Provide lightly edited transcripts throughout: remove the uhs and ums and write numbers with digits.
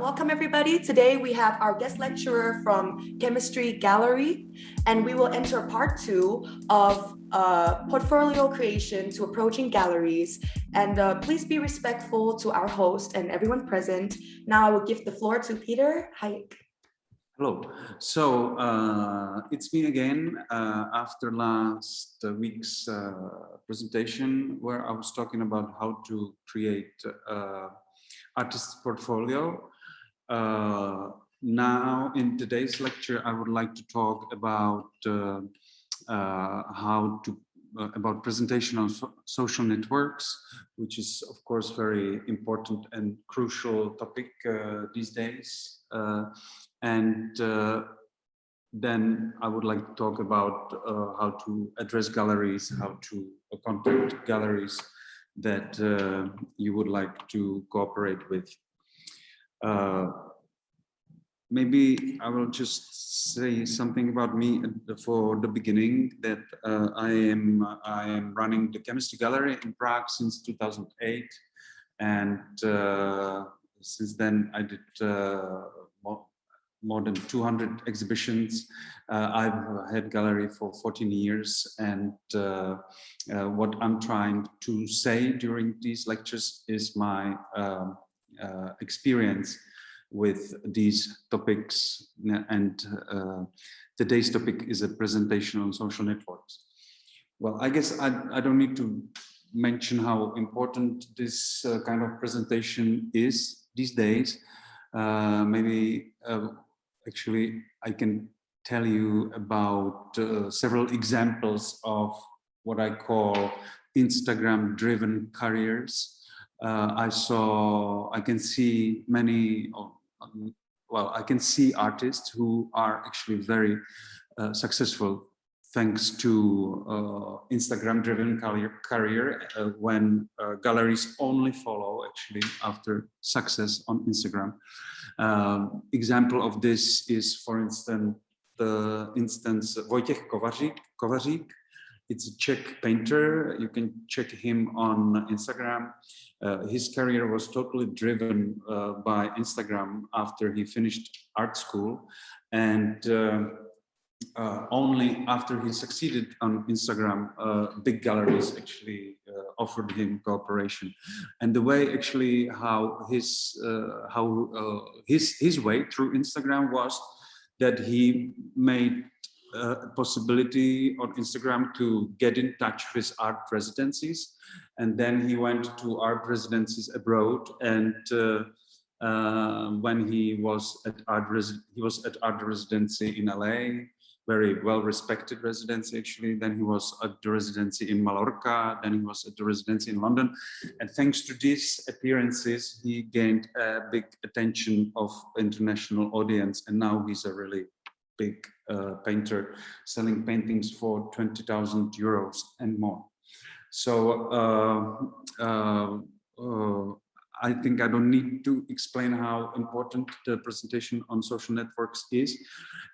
welcome everybody. Today we have our guest lecturer from Chemistry Gallery, and we will enter part 2 of portfolio creation to approaching galleries. And please be respectful to our host and everyone present. Now I will give the floor to Peter Hayek. Hello. So it's me again after last week's presentation where I was talking about how to create artist portfolio. Now in today's lecture, I would like to talk about about presentation on social networks, which is of course very important and crucial topic these days. Then I would like to talk about how to address galleries, how to contact galleries that you would like to cooperate with. Maybe I will just say something about me for the beginning, that I am running the Chemistry Gallery in Prague since 2008, and since then I did more than 200 exhibitions. I've had gallery for 14 years, and what I'm trying to say during these lectures is my experience with these topics, and today's topic is a presentation on social networks. Well, I guess I don't need to mention how important this kind of presentation is these days. Actually, I can tell you about several examples of what I call Instagram-driven careers. I can see many, I can see artists who are actually very successful thanks to Instagram-driven career when galleries only follow actually after success on Instagram. Example of this is, for instance, Wojciech Kovařík. It's a Czech painter. You can check him on Instagram. His career was totally driven by Instagram after he finished art school, and only after he succeeded on Instagram, big galleries actually offered him cooperation. And the way actually how his way through Instagram was that he made a possibility on Instagram to get in touch with art residencies, and then he went to art residencies abroad. And when he was at art residency in LA, very well-respected residency actually. Then he was at the residency in Mallorca. Then he was at the residency in London. And thanks to these appearances, he gained a big attention of international audience. And now he's a really big painter, selling paintings for 20,000 euros and more. So I think I don't need to explain how important the presentation on social networks is.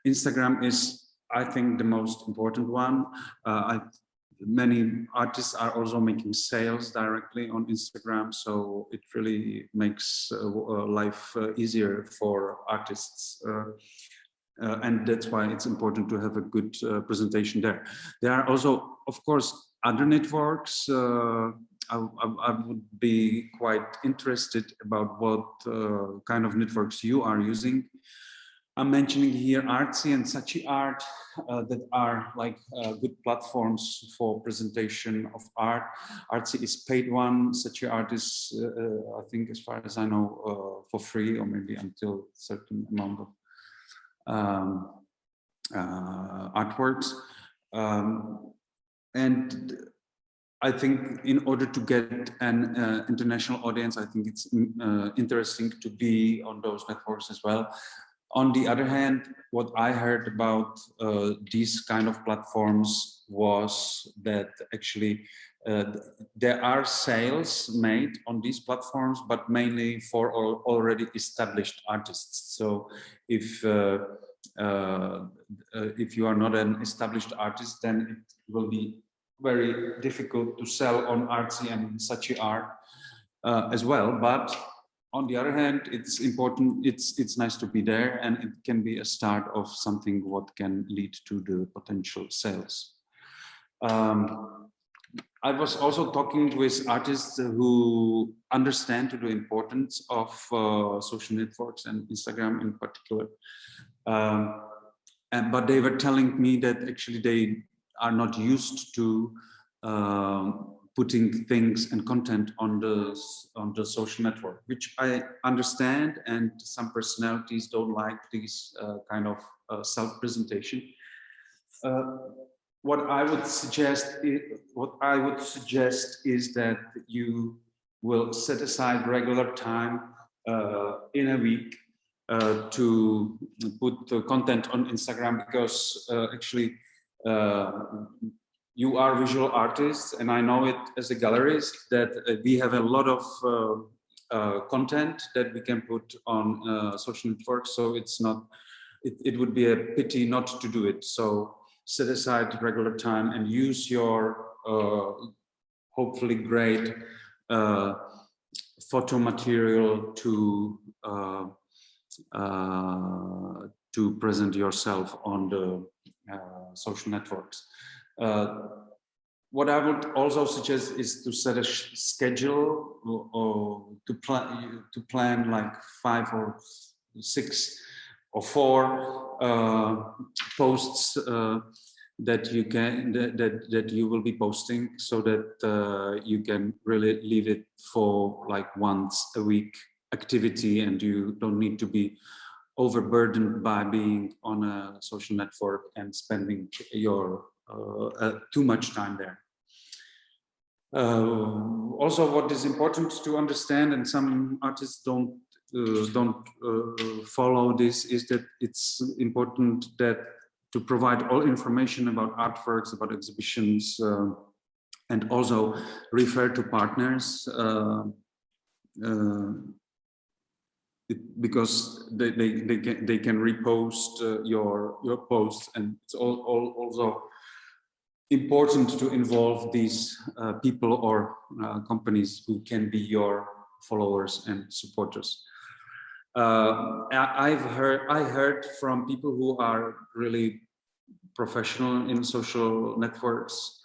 Instagram is, I think, the most important one. Many artists are also making sales directly on Instagram, so it really makes life easier for artists. And that's why it's important to have a good presentation there. There are also, of course, other networks. I would be quite interested about what kind of networks you are using. I'm mentioning here Artsy and Sachi Art that are like good platforms for presentation of art. Artsy is paid one, Sachi Art is, I think, as far as I know, for free, or maybe until a certain amount of artworks. And I think in order to get an international audience, I think it's interesting to be on those networks as well. On the other hand, what I heard about these kind of platforms was that actually there are sales made on these platforms, but mainly for already established artists. So if you are not an established artist, then it will be very difficult to sell on Artsy and Sachi Art as well. But on the other hand, it's important, it's nice to be there, and it can be a start of something what can lead to the potential sales. I was also talking with artists who understand the importance of social networks and Instagram in particular. But they were telling me that actually they are not used to putting things and content on the social network, which I understand, and some personalities don't like these kind of self-presentation. What I would suggest is that you will set aside regular time in a week to put the content on Instagram, because actually you are visual artists, and I know it as a gallerist that we have a lot of content that we can put on social networks. So it's not, it would be a pity not to do it. So set aside regular time and use your hopefully great photo material to present yourself on the social networks. What I would also suggest is to set a schedule, or to plan like 5 or 6 or 4 posts that you can that you will be posting, so that you can really leave it for like once a week activity, and you don't need to be overburdened by being on a social network and spending your too much time there. Also, what is important to understand, and some artists don't follow this, is that it's important that to provide all information about artworks, about exhibitions, and also refer to partners, because they can repost your posts, and it's also important to involve these people or companies who can be your followers and supporters. I heard from people who are really professional in social networks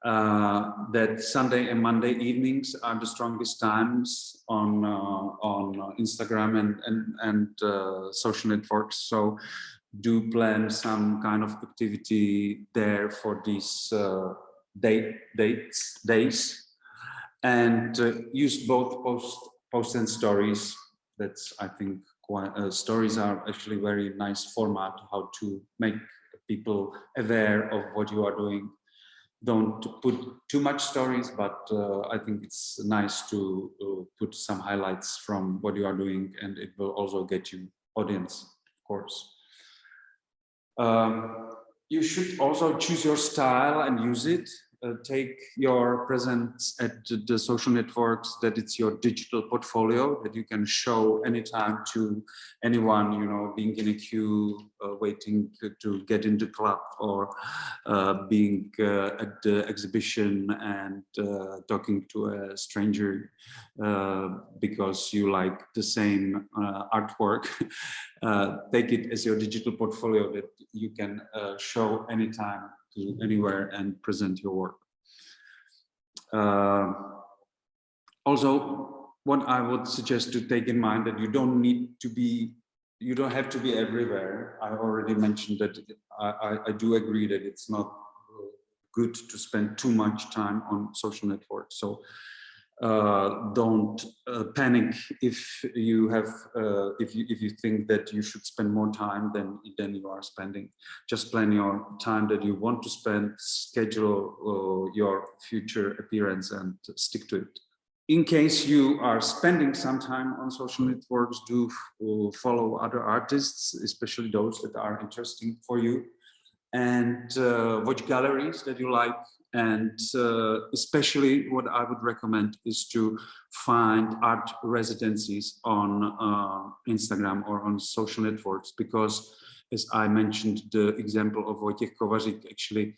that Sunday and Monday evenings are the strongest times on Instagram and social networks. So do plan some kind of activity there for these days, and use both post and stories. That's, I think, quite, stories are actually very nice format how to make people aware of what you are doing. Don't put too much stories, but I think it's nice to put some highlights from what you are doing, and it will also get you audience, of course. You should also choose your style and use it. Take your presence at the social networks, that it's your digital portfolio that you can show anytime to anyone, you know, being in a queue, waiting to get into the club, or being at the exhibition and talking to a stranger because you like the same artwork. Take it as your digital portfolio that you can show anytime to anywhere and present your work. Also, what I would suggest to take in mind, that you don't have to be everywhere. I already mentioned that I do agree that it's not good to spend too much time on social networks. So don't panic if you have if you think that you should spend more time than you are spending. Just plan your time that you want to spend, schedule your future appearance, and stick to it. In case you are spending some time on social networks, do follow other artists, especially those that are interesting for you, and watch galleries that you like. And especially what I would recommend is to find art residencies on Instagram or on social networks, because, as I mentioned, the example of Wojciech Kowařík, actually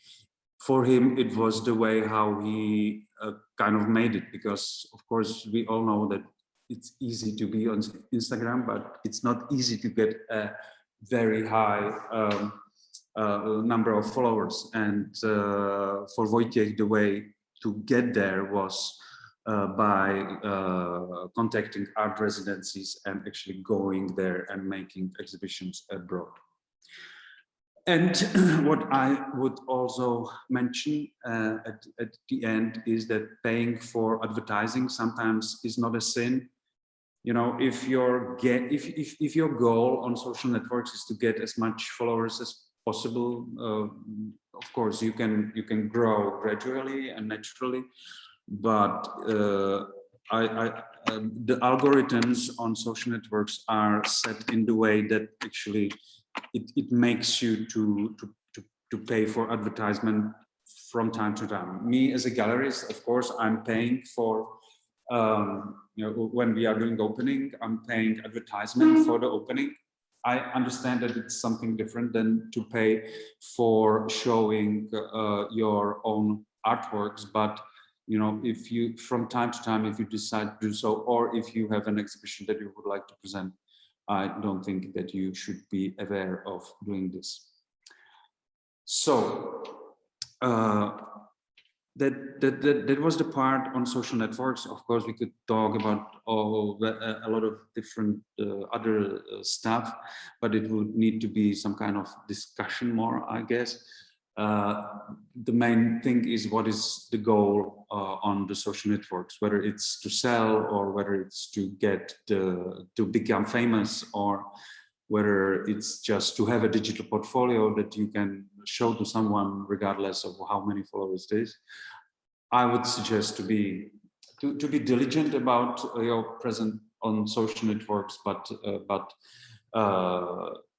for him it was the way how he kind of made it, because of course we all know that it's easy to be on Instagram, but it's not easy to get a very high number of followers. And for Wojciech, the way to get there was by contacting art residencies and actually going there and making exhibitions abroad. And what I would also mention at the end is that paying for advertising sometimes is not a sin. You know, if your goal on social networks is to get as much followers as possible, of course you can grow gradually and naturally, but the algorithms on social networks are set in the way that actually it makes you to pay for advertisement from time to time. Me as a gallerist, of course, I'm paying for you know, when we are doing opening, I'm paying advertisement for the opening. I understand that it's something different than to pay for showing your own artworks, but you know, if you from time to time, if you decide to do so, or if you have an exhibition that you would like to present, I don't think that you should be aware of doing this. So that was the part on social networks. Of course, we could talk about a lot of different other stuff, but it would need to be some kind of discussion more, I guess. The main thing is, what is the goal on the social networks, whether it's to sell or whether it's to get to become famous, or whether it's just to have a digital portfolio that you can show to someone regardless of how many followers it is. I would suggest to be diligent about your presence on social networks, but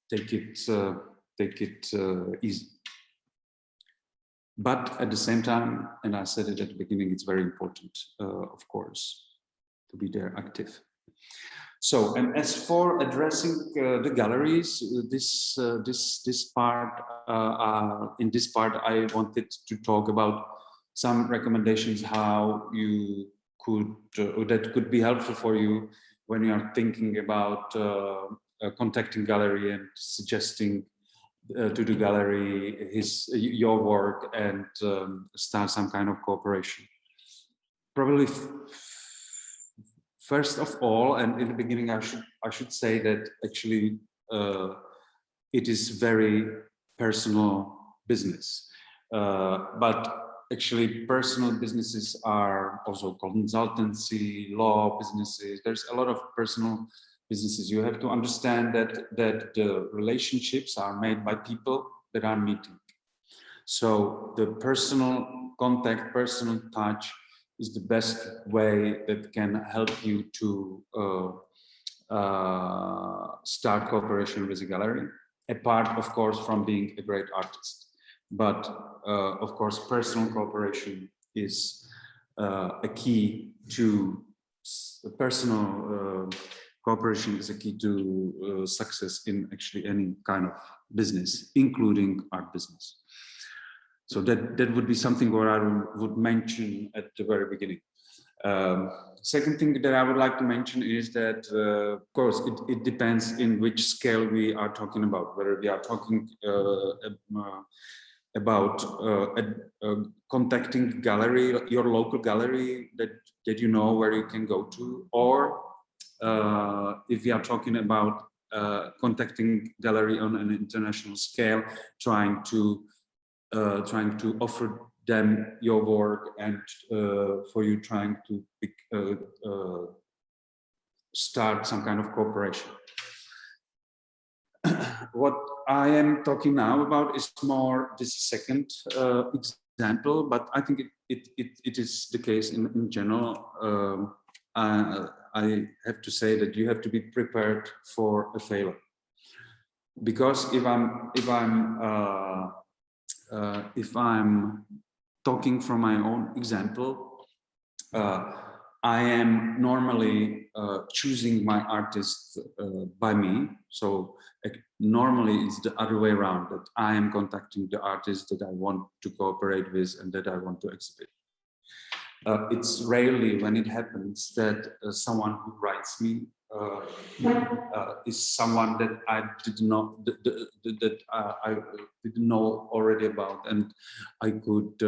take it easy. But at the same time, and I said it at the beginning, it's very important, of course, to be there active. So, and as for addressing the galleries, this part, in this part, I wanted to talk about some recommendations how you could, that could be helpful for you when you are thinking about contacting gallery and suggesting to the gallery your work and start some kind of cooperation. Probably first of all, and in the beginning, I should say that actually it is very personal business, but actually personal businesses are also consultancy, law businesses. There's a lot of personal businesses. You have to understand that the relationships are made by people that are meeting. So the personal contact, personal touch is the best way that can help you to start cooperation with a gallery, apart, of course, from being a great artist. But of course, personal cooperation is a key to personal cooperation is a key to success in actually any kind of business, including art business. So that would be something what I would mention at the very beginning. Second thing that I would like to mention is that, of course, it depends in which scale we are talking about, whether we are talking about contacting gallery, your local gallery that you know where you can go to, or if we are talking about contacting gallery on an international scale, trying to offer them your work, and for you trying to start some kind of cooperation. What I am talking now about is more this second example, but I think it is the case in general. I have to say that you have to be prepared for a failure, because if I'm talking from my own example, I am normally choosing my artist by me. So normally it's the other way around, that I am contacting the artist that I want to cooperate with and that I want to exhibit. It's rarely when it happens that someone who writes me is someone that I did not I didn't know already about, and I could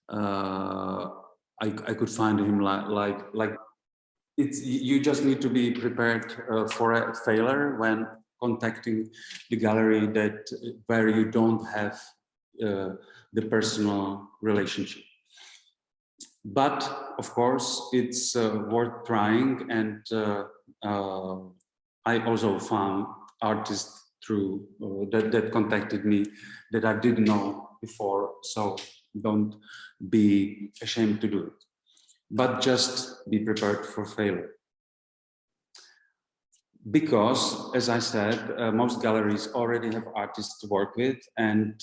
I could find him like it's, you just need to be prepared for a failure when contacting the gallery that where you don't have the personal relationship. But of course, it's worth trying, and I also found artists through that contacted me that I didn't know before. So don't be ashamed to do it, but just be prepared for failure. Because, as I said, most galleries already have artists to work with, and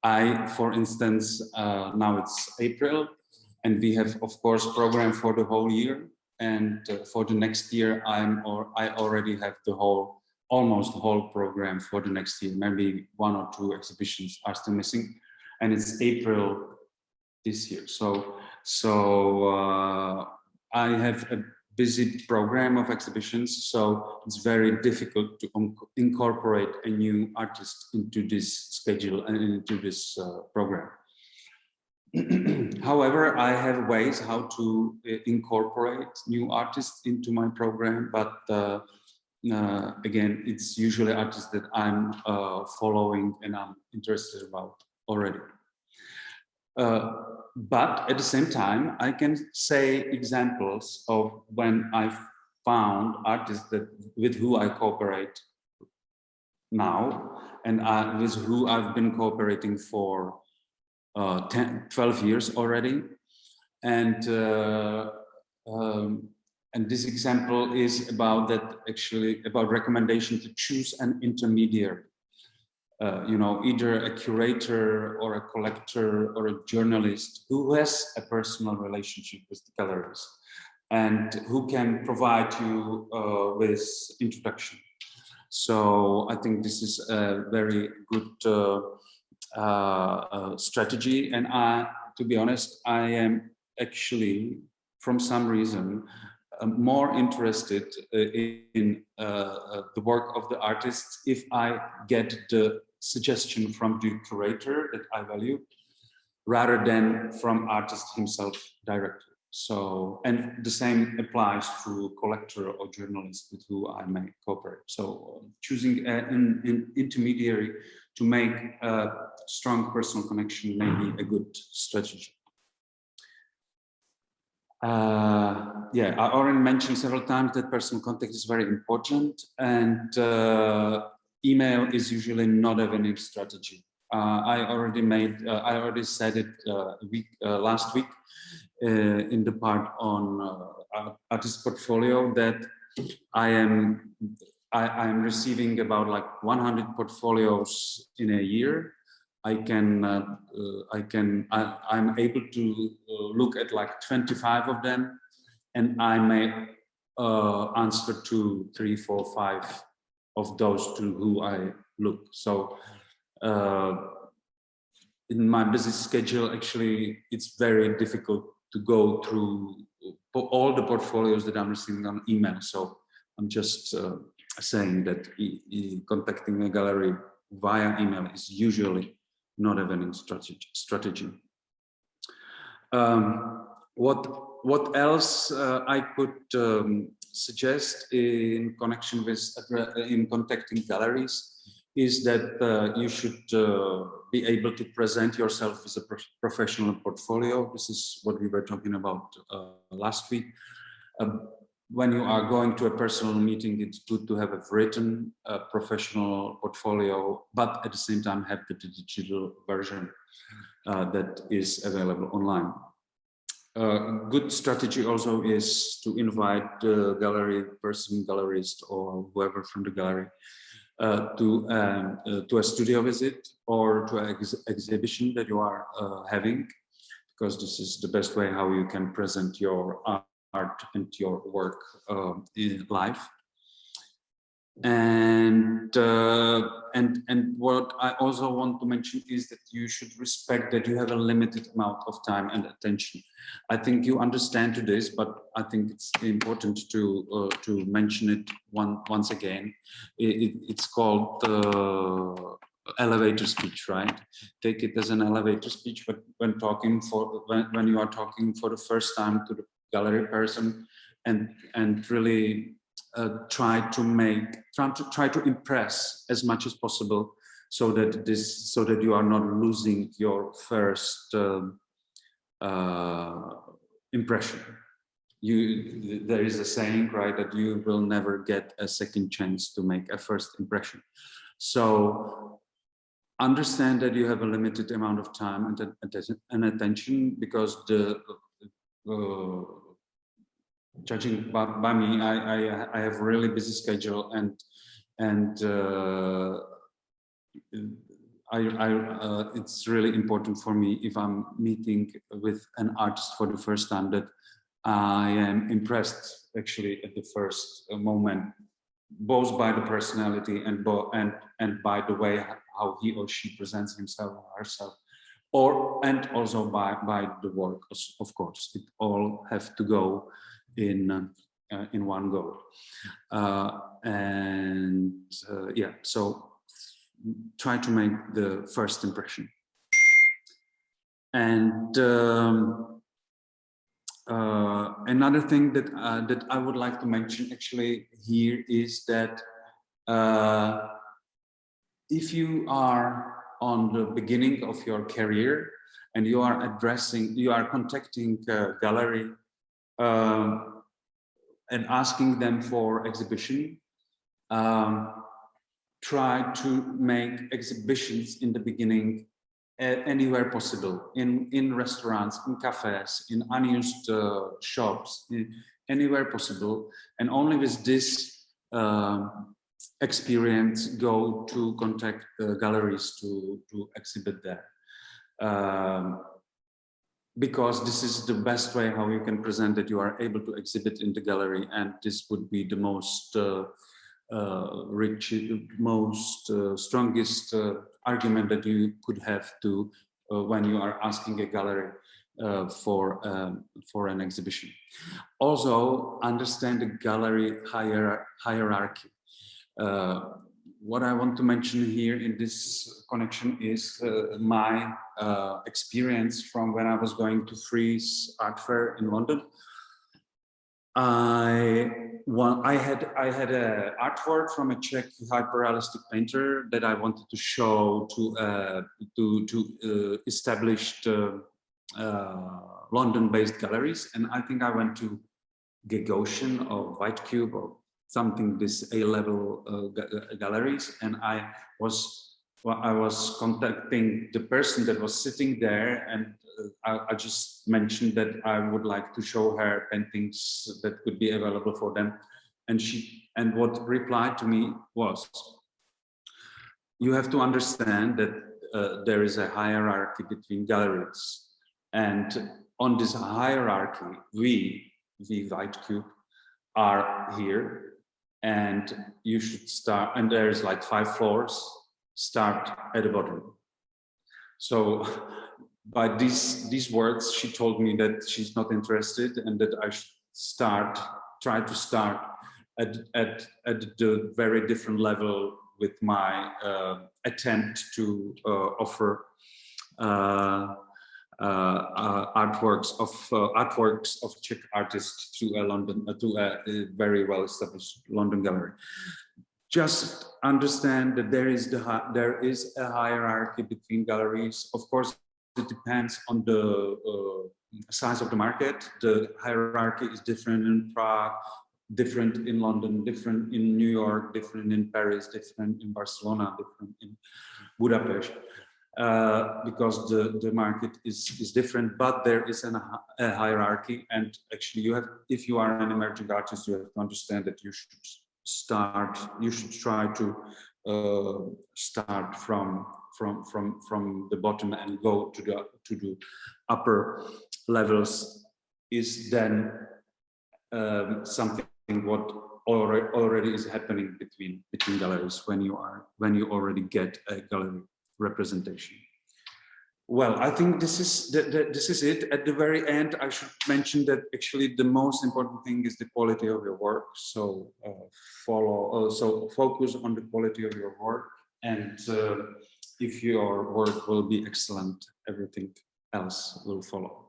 I, for instance, now it's April, and we have, of course, program for the whole year. And for the next year, I already have the whole, almost the whole program for the next year. Maybe 1 or 2 exhibitions are still missing, and it's April this year. So I have a busy program of exhibitions, so it's very difficult to incorporate a new artist into this schedule and into this program. However, I have ways how to incorporate new artists into my program, but again, it's usually artists that I'm following and I'm interested about already. But at the same time, I can say examples of when I found artists that with who I cooperate now, and with who I've been cooperating for 12 years already. And this example is about that, actually about recommendation to choose an intermediary. You know, either a curator or a collector or a journalist who has a personal relationship with the galleries and who can provide you with introduction. So I think this is a very good strategy. And to be honest, I am actually, from some reason, more interested in the work of the artists if I get the suggestion from the curator that I value, rather than from artist himself directly. So, and the same applies to collector or journalist with who I may cooperate. So choosing an intermediary to make a strong personal connection may be a good strategy. Yeah, I already mentioned several times that personal contact is very important, and email is usually not a winning strategy. I already said it last week in the part on artist portfolio that I am receiving about like 100 portfolios in a year. I'm able to look at like 25 of them, and I may answer to 3, 4, 5 of those to who I look. So in my busy schedule, actually, it's very difficult to go through all the portfolios that I'm receiving on email. So I'm just saying that contacting a gallery via email is usually not a winning strategy. What else I could suggest in connection with in contacting galleries is that you should be able to present yourself as a professional portfolio. This is what we were talking about last week. When you are going to a personal meeting, it's good to have a written professional portfolio, but at the same time have the digital version that is available online. Good strategy also is to invite the gallery person, gallerist, or whoever from the gallery to a studio visit or to an exhibition that you are having, because this is the best way how you can present your art and your work in live. And what I also want to mention is that you should respect that you have a limited amount of time and attention. I think you understand to this, but I think it's important to mention it once again. It's called elevator speech, right? Take it as an elevator speech, but when you are talking for the first time to the gallery person, and really try to impress as much as possible, so that you are not losing your first impression. There is a saying, right, that you will never get a second chance to make a first impression. So understand that you have a limited amount of time and attention, because judging by me, I have a really busy schedule, and it's really important for me, if I'm meeting with an artist for the first time, that I am impressed actually at the first moment, both by the personality and by the way how he or she presents himself or herself, and also by the work, of course. It all have to go in one go. Yeah, so try to make the first impression. And another thing that I would like to mention actually here is that if you are on the beginning of your career and you are contacting a gallery and asking them for exhibition, try to make exhibitions in the beginning anywhere possible, in restaurants, in cafes, in unused shops, anywhere possible, and only with this experience go to contact galleries to exhibit there. Because this is the best way how you can present that you are able to exhibit in the gallery, and this would be the most strongest argument that you could have to when you are asking a gallery for an exhibition. Also, understand the gallery hierarchy. What I want to mention here in this connection is my experience from when I was going to Frieze Art Fair in London. I had an artwork from a Czech hyperrealistic painter that I wanted to show to established London-based galleries, and I think I went to Gagosian or White Cube or something, this A-level galleries, and I was contacting the person that was sitting there, and I just mentioned that I would like to show her paintings that could be available for them, and what replied to me was, you have to understand that there is a hierarchy between galleries, and on this hierarchy we White Cube are here, and you should start, and there's like 5 floors, start at the bottom. So by these words, she told me that she's not interested, and that I should try to start at the very different level with my attempt to offer artworks of Czech artists to a very well established London gallery. Just understand that there is a hierarchy between galleries. Of course, it depends on the size of the market. The hierarchy is different in Prague, different in London, different in New York, different in Paris, different in Barcelona, different in Budapest. Because the market is different, but there is a hierarchy, and actually if you are an emerging artist, you have to understand that you should try to start from the bottom and go to the upper levels, is then something what already is happening between galleries when you already get a gallery representation. Well, I think this is it. At the very end, I should mention that actually the most important thing is the quality of your work. So so focus on the quality of your work, and if your work will be excellent, everything else will follow.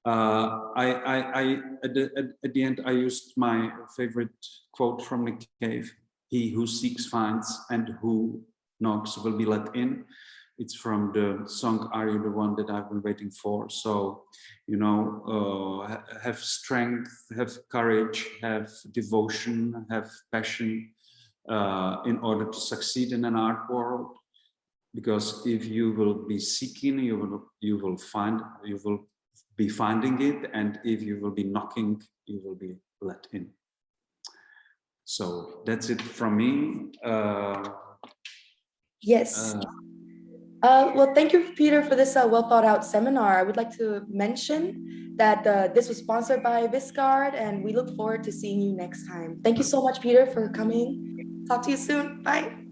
At the end, I used my favorite quote from Nick Cave: "He who seeks finds, and who knocks will be let in." It's from the song "Are You the One That I've Been Waiting For?" So, you know, have strength, have courage, have devotion, have passion in order to succeed in an art world. Because if you will be seeking, you will be finding it, and if you will be knocking, you will be let in. So that's it from me. Yes. Well, thank you, Peter, for this well thought out seminar. I would like to mention that this was sponsored by Visegrad, and we look forward to seeing you next time. Thank you so much, Peter, for coming. Talk to you soon. Bye.